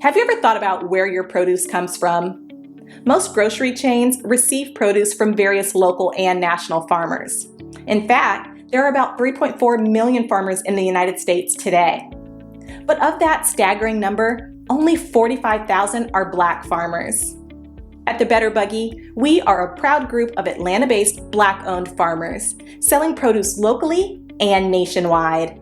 Have you ever thought about where your produce comes from? Most grocery chains receive produce from various local and national farmers. In fact, there are about 3.4 million farmers in the United States today. But of that staggering number, only 45,000 are Black farmers. At the Better Buggy, we are a proud group of Atlanta-based Black-owned farmers, selling produce locally and nationwide.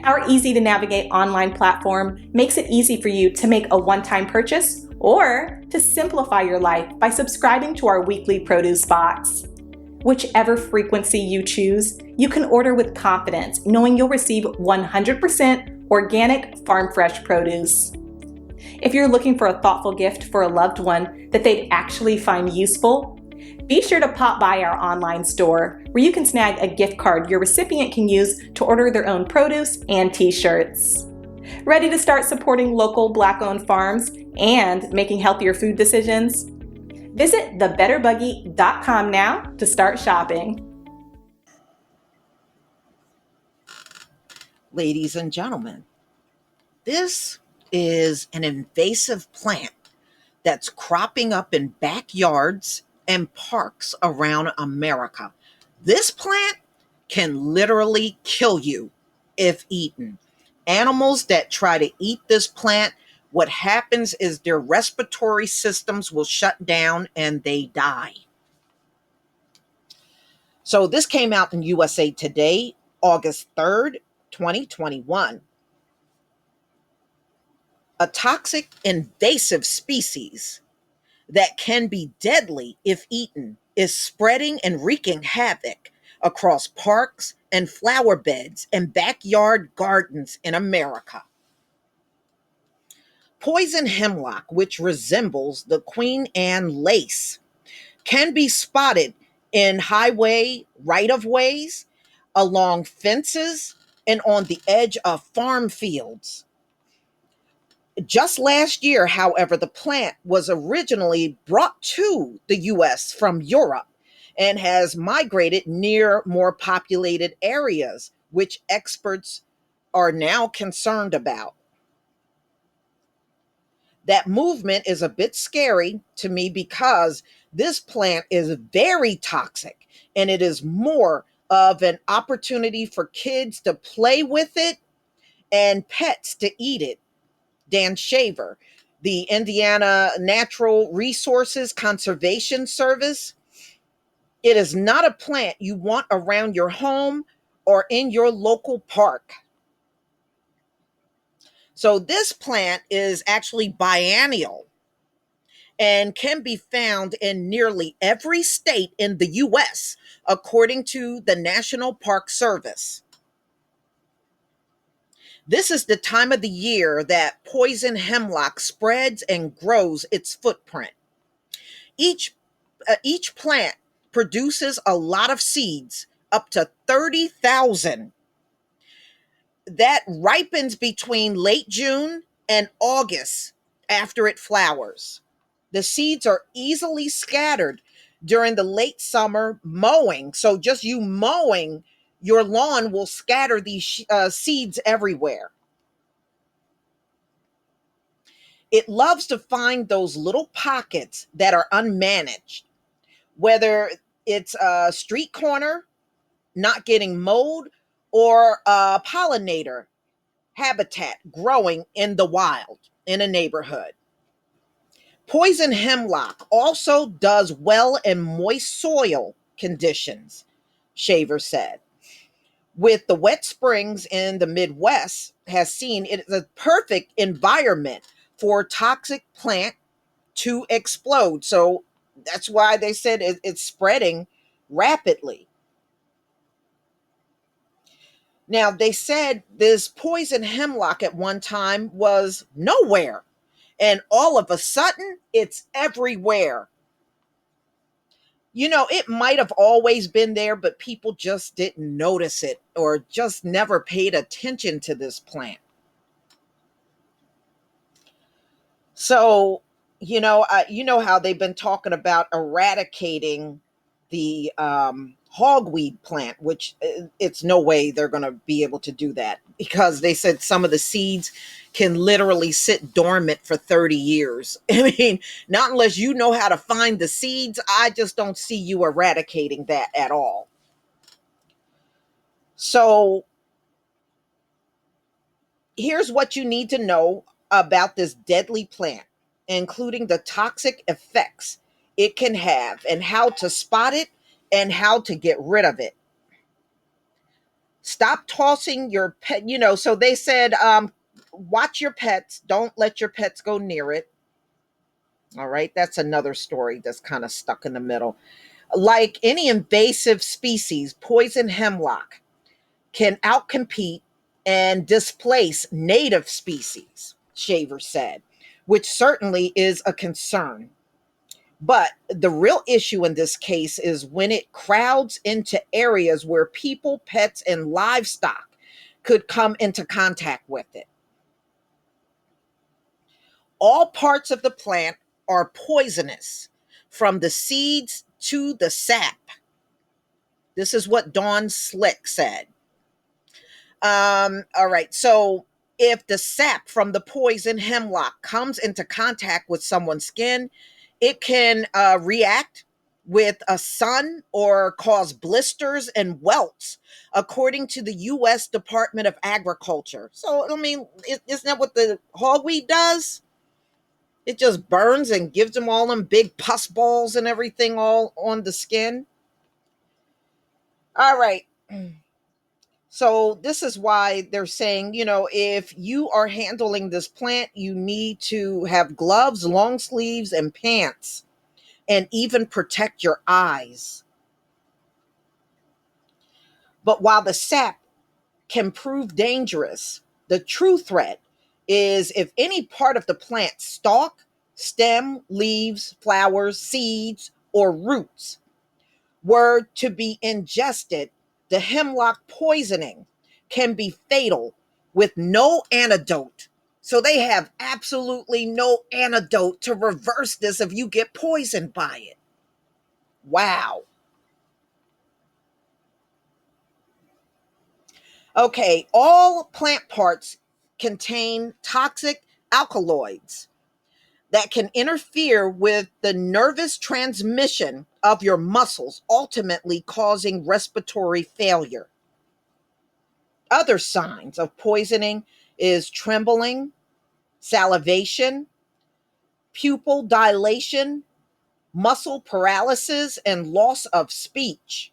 Our easy-to-navigate online platform makes it easy for you to make a one-time purchase or to simplify your life by subscribing to our weekly produce box. Whichever frequency you choose, you can order with confidence, knowing you'll receive 100% organic farm-fresh produce. If you're looking for a thoughtful gift for a loved one that they'd actually find useful, be sure to pop by our online store where you can snag a gift card your recipient can use to order their own produce and t-shirts. Ready to start supporting local Black-owned farms and making healthier food decisions? Visit thebetterbuggy.com now to start shopping. Ladies and gentlemen, this is an invasive plant that's cropping up in backyards and parks around America. This plant can literally kill you if eaten. Animals that try to eat this plant, what happens is their respiratory systems will shut down and they die. So this came out in USA Today, August 3rd, 2021. A toxic invasive species that can be deadly if eaten is spreading and wreaking havoc across parks and flower beds and backyard gardens in America. Poison hemlock, which resembles the Queen Anne lace, can be spotted in highway right-of-ways, along fences, and on the edge of farm fields. Just last year, however, the plant was originally brought to the US from Europe and has migrated near more populated areas, which experts are now concerned about. That movement is a bit scary to me because this plant is very toxic and it is more of an opportunity for kids to play with it and pets to eat it. Dan Shaver, the Indiana Natural Resources Conservation Service. It is not a plant you want around your home or in your local park. So this plant is actually biennial and can be found in nearly every state in the US, according to the National Park Service. This is the time of the year that poison hemlock spreads and grows its footprint. Each plant produces a lot of seeds, up to 30,000. That ripens between late June and August after it flowers. The seeds are easily scattered during the late summer mowing. So just you mowing your lawn will scatter these seeds everywhere. It loves to find those little pockets that are unmanaged, whether it's a street corner not getting mowed or a pollinator habitat growing in the wild in a neighborhood. Poison hemlock also does well in moist soil conditions, Shaver said. With the wet springs in the Midwest, has seen it is a perfect environment for a toxic plant to explode. So that's why they said it's spreading rapidly. Now, they said this poison hemlock at one time was nowhere, and all of a sudden, it's everywhere. You know, it might have always been there, but people just didn't notice it or just never paid attention to this plant. So, you know how they've been talking about eradicating the hogweed plant, which it's no way they're going to be able to do that, because they said some of the seeds can literally sit dormant for 30 years. I mean, not unless you know how to find the seeds. I just don't see you eradicating that at all. So here's what you need to know about this deadly plant, including the toxic effects it can have and how to spot it and how to get rid of it. Stop tossing your pet, so they said, watch your pets, don't let your pets go near it. All right, that's another story that's kind of stuck in the middle. Like any invasive species, poison hemlock can outcompete and displace native species, Shaver said, which certainly is a concern. But the real issue in this case is when it crowds into areas where people, pets, and livestock could come into contact with it. All parts of the plant are poisonous, from the seeds to the sap. This is what Dawn Slick said. All right. So if the sap from the poison hemlock comes into contact with someone's skin, it can react with a sun or cause blisters and welts, according to the U.S. Department of Agriculture. So, I mean, isn't that what the hogweed does? It just burns and gives them all them big pus balls and everything all on the skin. All right. So this is why they're saying, if you are handling this plant, you need to have gloves, long sleeves, and pants, and even protect your eyes. But while the sap can prove dangerous, the true threat is if any part of the plant stalk, stem, leaves, flowers, seeds, or roots were to be ingested, the hemlock poisoning can be fatal with no antidote. So they have absolutely no antidote to reverse this if you get poisoned by it. Wow. Okay, all plant parts contain toxic alkaloids that can interfere with the nervous transmission of your muscles, ultimately causing respiratory failure. Other signs of poisoning is trembling, salivation, pupil dilation, muscle paralysis, and loss of speech.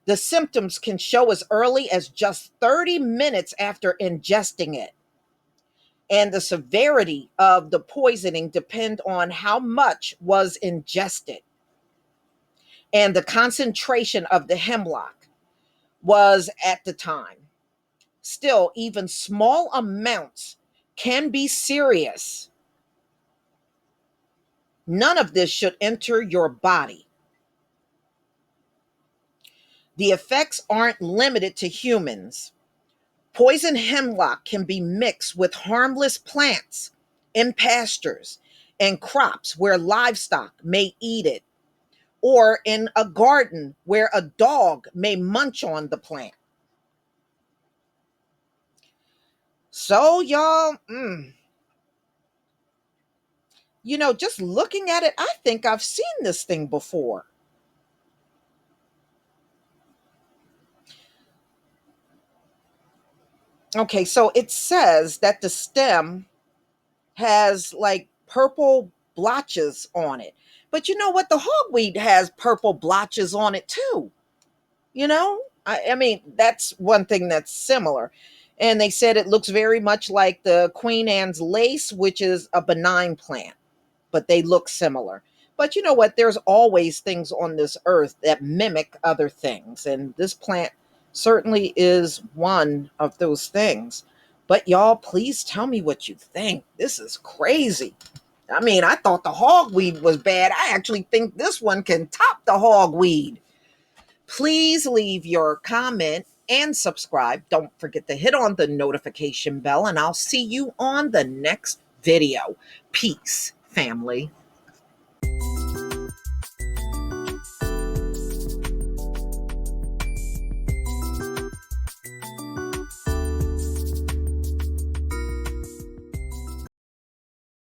The symptoms can show as early as just 30 minutes after ingesting it. And the severity of the poisoning depend on how much was ingested. And the concentration of the hemlock was at the time. Still, even small amounts can be serious. None of this should enter your body. The effects aren't limited to humans. Poison hemlock can be mixed with harmless plants in pastures and crops where livestock may eat it, or in a garden where a dog may munch on the plant. So, y'all, just looking at it, I think I've seen this thing before. Okay, so it says that the stem has like purple blotches on it. But you know what? The hogweed has purple blotches on it too. I mean, that's one thing that's similar. And they said it looks very much like the Queen Anne's lace, which is a benign plant, but they look similar. But you know what? There's always things on this earth that mimic other things. And this plant certainly is one of those things. But y'all, please tell me what you think. This is crazy. I mean, I thought the hogweed was bad. I actually think this one can top the hogweed. Please leave your comment and subscribe. Don't forget to hit on the notification bell, and I'll see you on the next video. Peace, family.